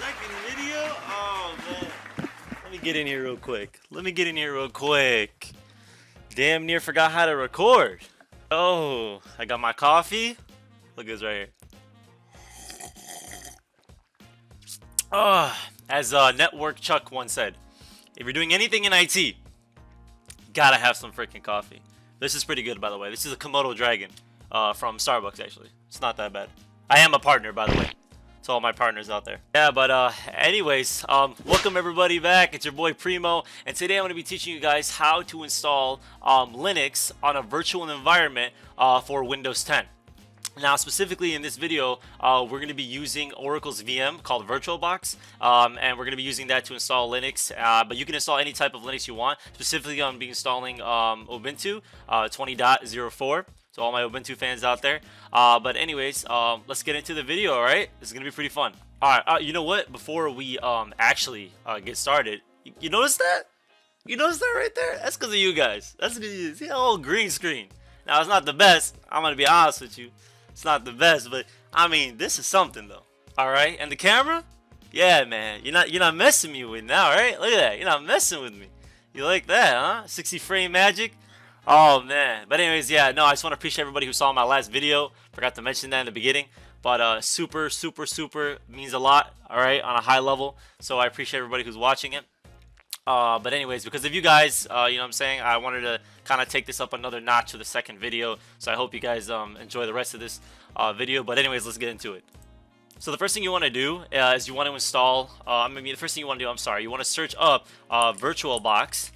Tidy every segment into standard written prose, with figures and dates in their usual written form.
second video? Oh, man. Let me get in here real quick. Damn near forgot how to record. Oh, I got my coffee. Look at this right here. As Network Chuck once said, if you're doing anything in IT, gotta have some freaking coffee. This is pretty good, by the way. This is a Komodo Dragon from Starbucks, actually. It's not that bad. I am a partner, by the way, to all my partners out there. Yeah, but anyways, welcome everybody back. It's your boy Primo, and today I'm going to be teaching you guys how to install Linux on a virtual environment for Windows 10. Now, specifically in this video, we're going to be using Oracle's VM called VirtualBox, and we're going to be using that to install Linux, but you can install any type of Linux you want. Specifically, I'm going to be installing Ubuntu 20.04, so all my Ubuntu fans out there. But anyways, let's get into the video, alright? This is going to be pretty fun. Alright, you know what? Before we actually get started, you notice that? You notice that right there? That's because of you guys. That's because you see the whole green screen. Now, it's not the best. I'm going to be honest with you. It's not the best, but I mean, this is something though. All right, and the camera, yeah, man, you're not messing me with now, right? Look at that, you're not messing with me. You like that, huh? 60 frame magic. Oh man, but anyways, yeah, no, I just want to appreciate everybody who saw my last video. Forgot to mention that in the beginning, but super means a lot. All right, on a high level. So I appreciate everybody who's watching it. But anyways, because of you guys, you know what I'm saying, I wanted to kind of take this up another notch to the second video. So I hope you guys enjoy the rest of this video. But anyways, let's get into it. So the first thing you want to do is you want to install, the first thing you want to do, you want to search up VirtualBox,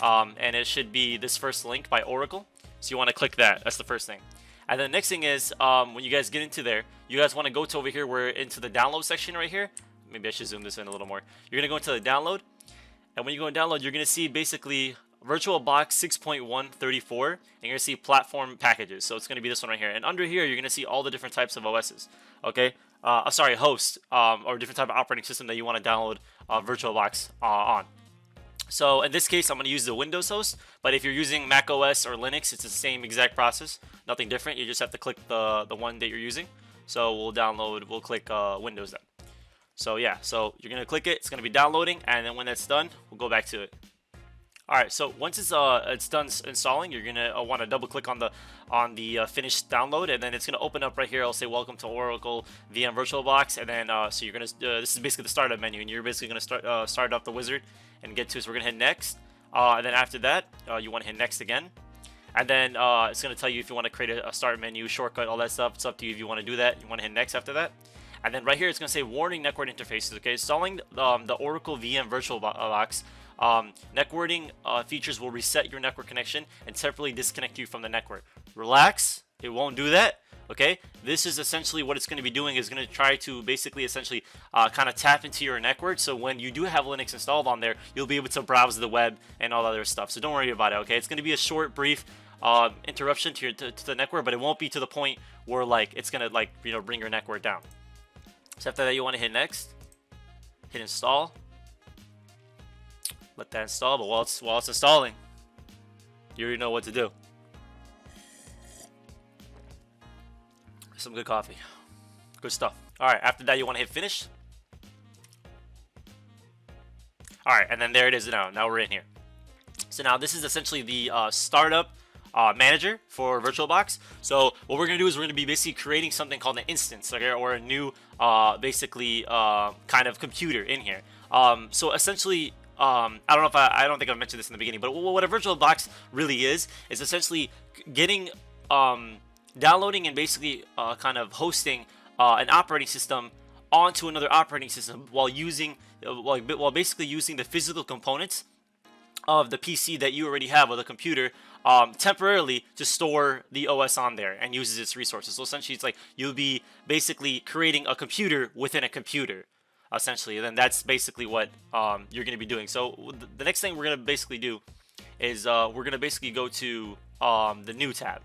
and it should be this first link by Oracle. So you want to click that. That's the first thing. And then the next thing is, when you guys get into there, you guys want to go to over here, we're into the download section right here. Maybe I should zoom this in a little more. You're going to go into the download. And when you go and download, you're going to see basically VirtualBox 6.134, and you're going to see platform packages. So it's going to be this one right here. And under here, you're going to see all the different types of OSs. Okay? Host, or different type of operating system that you want to download VirtualBox on. So in this case, I'm going to use the Windows host. But if you're using Mac OS or Linux, it's the same exact process. Nothing different. You just have to click the one that you're using. So we'll click Windows then. So yeah, so you're gonna click it. It's gonna be downloading, and then when that's done, we'll go back to it. All right. So once it's done installing, you're gonna want to double click on the finished download, and then it's gonna open up right here. I'll say Welcome to Oracle VM VirtualBox, and then so you're gonna this is basically the startup menu, and you're basically gonna start up the wizard and get to it. So we're gonna hit next, and then after that, you want to hit next again. And then it's going to tell you if you want to create a start menu, shortcut, all that stuff. It's up to you if you want to do that. You want to hit next after that. And then right here, it's going to say warning network interfaces. Okay, installing the Oracle VM VirtualBox networking features will reset your network connection and temporarily disconnect you from the network. Relax, it won't do that. Okay, this is essentially what it's going to be doing. Is going to try to basically essentially kind of tap into your network. So when you do have Linux installed on there, you'll be able to browse the web and all that other stuff. So don't worry about it. Okay, it's going to be a short, brief interruption to the network, but it won't be to the point where like it's going to bring your network down. So after that, you want to hit next, hit install, let that install. But while it's installing, you already know what to do. Some good coffee, good stuff. All right, after that, you want to hit finish. All right, and then there it is. Now we're in here. So now this is essentially the startup manager for VirtualBox. So what we're gonna do is we're gonna be basically creating something called an instance, okay, or a new basically kind of computer in here. So essentially, I don't think I mentioned this in the beginning, but what a VirtualBox really is essentially getting downloading and basically kind of hosting an operating system onto another operating system while basically using the physical components of the PC that you already have, or the computer, temporarily to store the OS on there and uses its resources. So essentially, it's like you'll be basically creating a computer within a computer, essentially. And then that's basically what you're going to be doing. So the next thing we're going to basically do is we're going to basically go to the new tab.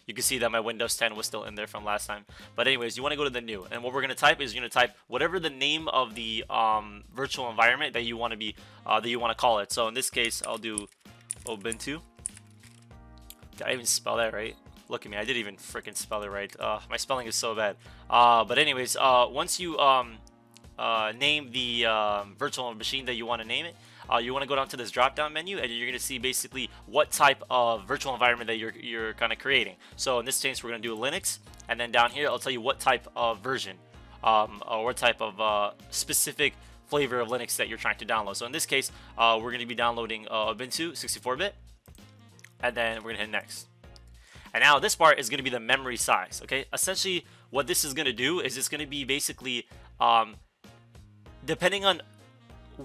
You can see that my Windows 10 was still in there from last time. But anyways, you want to go to the new. And what we're going to type is you're going to type whatever the name of the virtual environment that you want to call it. So in this case, I'll do Ubuntu. Did I even spell that right? Look at me, I didn't even freaking spell it right. My spelling is so bad. But anyways, once you name the virtual machine that you want to name it, you want to go down to this drop down menu, and you're going to see basically what type of virtual environment that you're kind of creating. So in this case, we're going to do Linux, and then down here I'll tell you what type of version or what type of specific flavor of Linux that you're trying to download. So in this case, we're going to be downloading Ubuntu 64-bit, and then we're going to hit next. And now this part is going to be the memory size. Okay, essentially what this is going to do is it's going to be basically depending on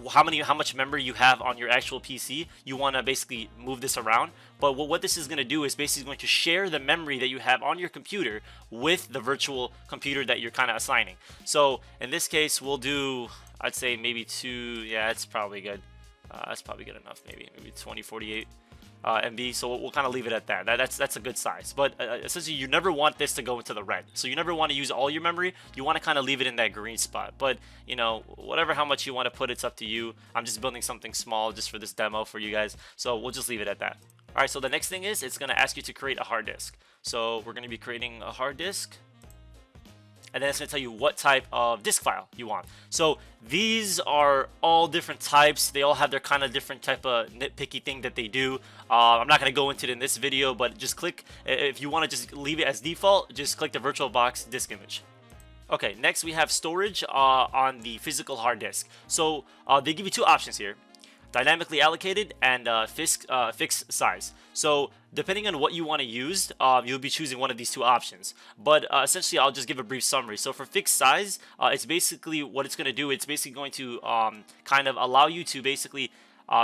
how much memory you have on your actual PC, you want to basically move this around. But what this is going to do is basically going to share the memory that you have on your computer with the virtual computer that you're kind of assigning. So in this case, we'll do, I'd say maybe 2. Yeah, that's probably good. That's probably good enough. Maybe 2048 MB. So we'll kind of leave it at that. That's a good size. But essentially, you never want this to go into the red. So you never want to use all your memory. You want to kind of leave it in that green spot. But you know, whatever how much you want to put, it's up to you. I'm just building something small just for this demo for you guys. So we'll just leave it at that. All right. So the next thing is it's going to ask you to create a hard disk. So we're going to be creating a hard disk. And then it's going to tell you what type of disk file you want. So these are all different types. They all have their kind of different type of nitpicky thing that they do. I'm not going to go into it in this video, but just click, if you want to just leave it as default, just click the VirtualBox disk image. Okay, next we have storage on the physical hard disk. So they give you two options here. Dynamically allocated and fixed size. So depending on what you want to use, you'll be choosing one of these two options. But essentially, I'll just give a brief summary. So for fixed size, it's basically what it's going to do. It's basically going to kind of allow you to basically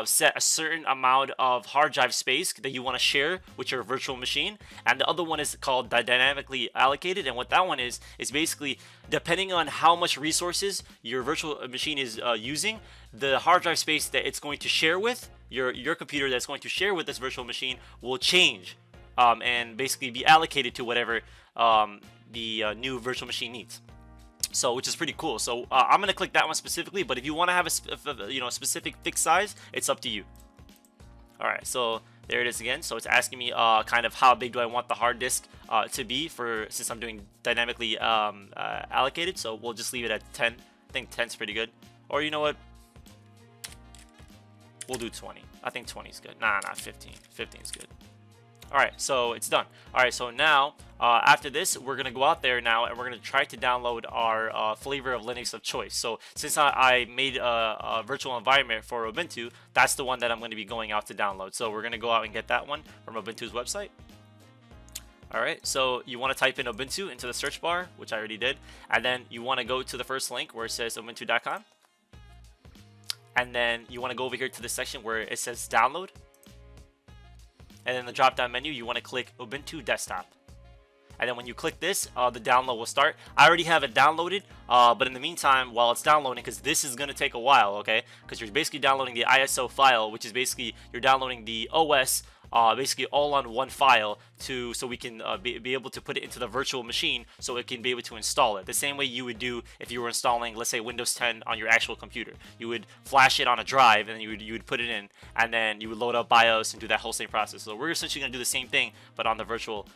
set a certain amount of hard drive space that you want to share with your virtual machine, and the other one is called dynamically allocated. And what that one is basically depending on how much resources your virtual machine is using, the hard drive space that it's going to share with your computer that's going to share with this virtual machine will change and basically be allocated to whatever the new virtual machine needs. So, which is pretty cool. So I'm gonna click that one specifically, but if you want to have a specific fixed size, it's up to you. All right, so there it is again. So it's asking me kind of how big do I want the hard disk to be since I'm doing dynamically allocated. So we'll just leave it at 10. I think 10 is pretty good. Or you know what? We'll do 20. I think 20 is good. Nah, 15. 15 is good. Alright, so it's done. Alright, so now, after this, we're going to go out there now, and we're going to try to download our flavor of Linux of choice. So, since I made a virtual environment for Ubuntu, that's the one that I'm going to be going out to download. So, we're going to go out and get that one from Ubuntu's website. Alright, so you want to type in Ubuntu into the search bar, which I already did. And then you want to go to the first link where it says ubuntu.com. And then you want to go over here to the section where it says download. And then the drop down menu, you want to click Ubuntu Desktop. And then when you click this, the download will start. I already have it downloaded, but in the meantime, while it's downloading, because this is going to take a while, okay? Because you're basically downloading the ISO file, which is basically you're downloading the OS basically all on one file so we can be able to put it into the virtual machine so it can be able to install it. The same way you would do if you were installing, let's say, Windows 10 on your actual computer. You would flash it on a drive and then you would put it in, and then you would load up BIOS and do that whole same process. So we're essentially going to do the same thing but on the virtual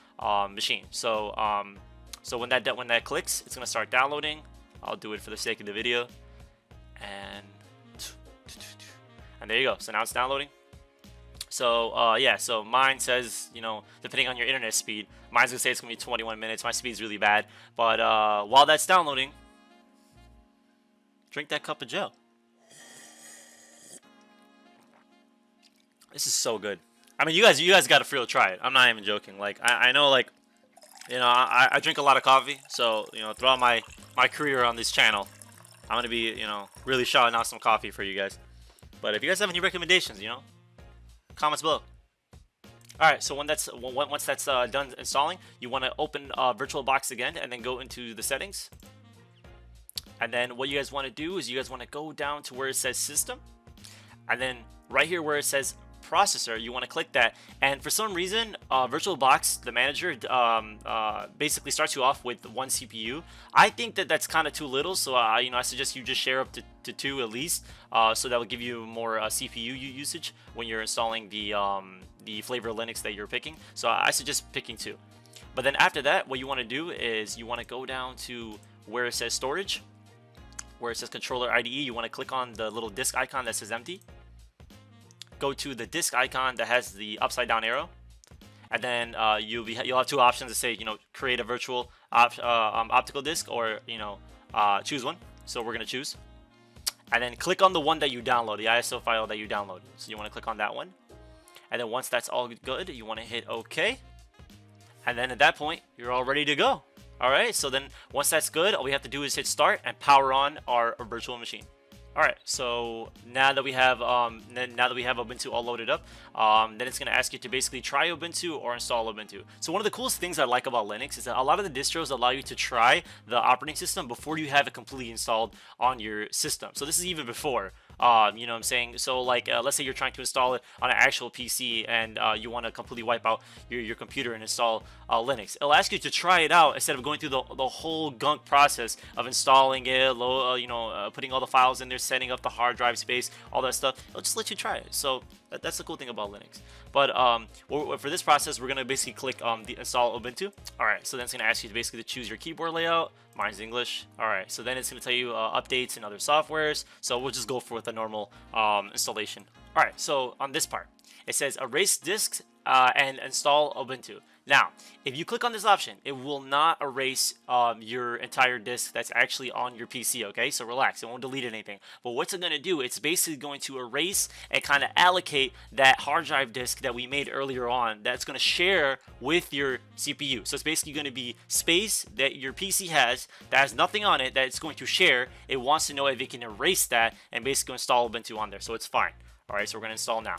machine. So so when that clicks, it's going to start downloading. I'll do it for the sake of the video, and there you go. So now it's downloading. So yeah, so mine says, you know, depending on your internet speed, mine's gonna say it's gonna be 21 minutes. My speed's really bad, but while that's downloading, drink that cup of gel. This is so good. I mean, you guys gotta feel try it. I'm not even joking. Like I know, like, you know, I drink a lot of coffee, so you know, throughout my career on this channel, I'm gonna be, you know, really shouting out some coffee for you guys. But if you guys have any recommendations, you know, comments below. Alright, so once that's done installing, you want to open VirtualBox again and then go into the settings. And then what you guys want to do is you guys want to go down to where it says system, and then right here where it says processor, you want to click that. And for some reason, VirtualBox, the manager, basically starts you off with one CPU. I think that's kind of too little, so you know, I suggest you just share up to 2 at least, so that will give you more CPU usage when you're installing the flavor of Linux that you're picking. So I suggest picking 2. But then after that, what you want to do is you want to go down to where it says storage, where it says controller IDE, you want to click on the little disk icon that says empty. Go to the disk icon that has the upside down arrow, and then you'll have two options to say, you know, create a virtual optical disk, or, you know, choose one. So we're gonna choose, and then click on the one that you download, the ISO file that you downloaded. So you want to click on that one, and then once that's all good, you want to hit OK, and then at that point you're all ready to go. All right, so then once that's good, all we have to do is hit start and power on our virtual machine. All right, so now that we have Ubuntu all loaded up, then it's going to ask you to basically try Ubuntu or install Ubuntu. So one of the coolest things I like about Linux is that a lot of the distros allow you to try the operating system before you have it completely installed on your system. So this is even before. You know what I'm saying? So like, let's say you're trying to install it on an actual PC, and you want to completely wipe out your computer and install Linux. It'll ask you to try it out instead of going through the whole gunk process of installing it, putting all the files in there, setting up the hard drive space, all that stuff. It'll just let you try it. So that's the cool thing about Linux. But for this process, we're going to basically click the install Ubuntu. All right, so then it's going to ask you to basically choose your keyboard layout. Mine's English. All right, so then it's going to tell you updates and other softwares. So we'll just go for the normal installation. All right, so on this part, it says erase disks and install Ubuntu. Now, if you click on this option, it will not erase your entire disk that's actually on your PC, okay? So relax, it won't delete anything. But what's it going to do? It's basically going to erase and kind of allocate that hard drive disk that we made earlier on that's going to share with your CPU. So it's basically going to be space that your PC has that has nothing on it that it's going to share. It wants to know if it can erase that and basically install Ubuntu on there. So it's fine. All right, so we're going to install now.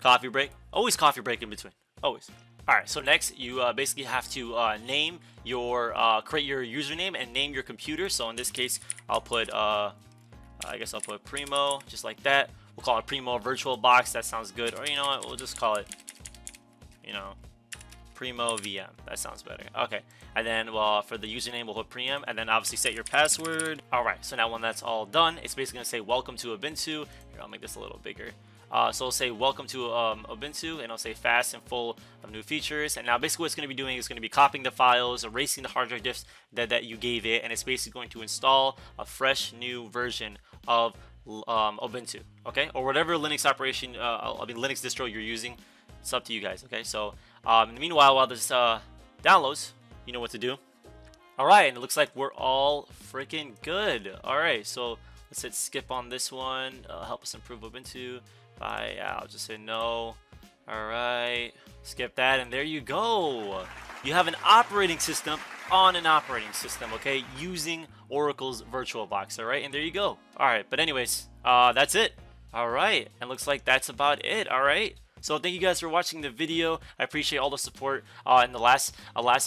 Coffee break. Always coffee break in between. Always. Alright, so next you basically have to name your, create your username and name your computer. So in this case, I'll put, I guess I'll put Primo, just like that. We'll call it Primo VirtualBox, that sounds good. Or you know what, we'll just call it, you know, Primo VM, that sounds better. Okay, and then for the username, we'll put Preem, and then obviously set your password. Alright, so now when that's all done, it's basically going to say welcome to Ubuntu. Here, I'll make this a little bigger. So it'll say welcome to Ubuntu, and it'll say fast and full of new features. And now basically what it's going to be doing is going to be copying the files, erasing the hard drive disks that you gave it, and it's basically going to install a fresh new version of Ubuntu, okay, or whatever Linux operation, Linux distro you're using. It's up to you guys, okay. So in the meanwhile, while this downloads, you know what to do. All right, and it looks like we're all freaking good. All right, so let's hit skip on this one. Help us improve Ubuntu. I'll just say no. Alright, skip that, and there you go. You have an operating system on an operating system, okay, using Oracle's VirtualBox. Alright, and there you go. Alright, but anyways, that's it. Alright, and looks like that's about it. Alright, so thank you guys for watching the video. I appreciate all the support in the last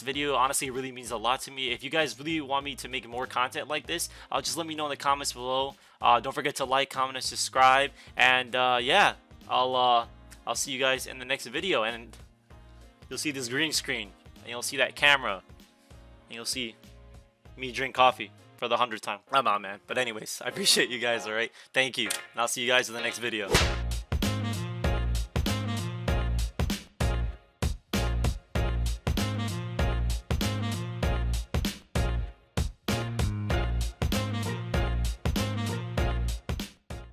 video. Honestly, it really means a lot to me. If you guys really want me to make more content like this, just let me know in the comments below. Don't forget to like, comment, and subscribe. And yeah, I'll see you guys in the next video. And you'll see this green screen, and you'll see that camera, and you'll see me drink coffee for the 100th time. I'm out, man. But anyways, I appreciate you guys. All right, thank you, and I'll see you guys in the next video.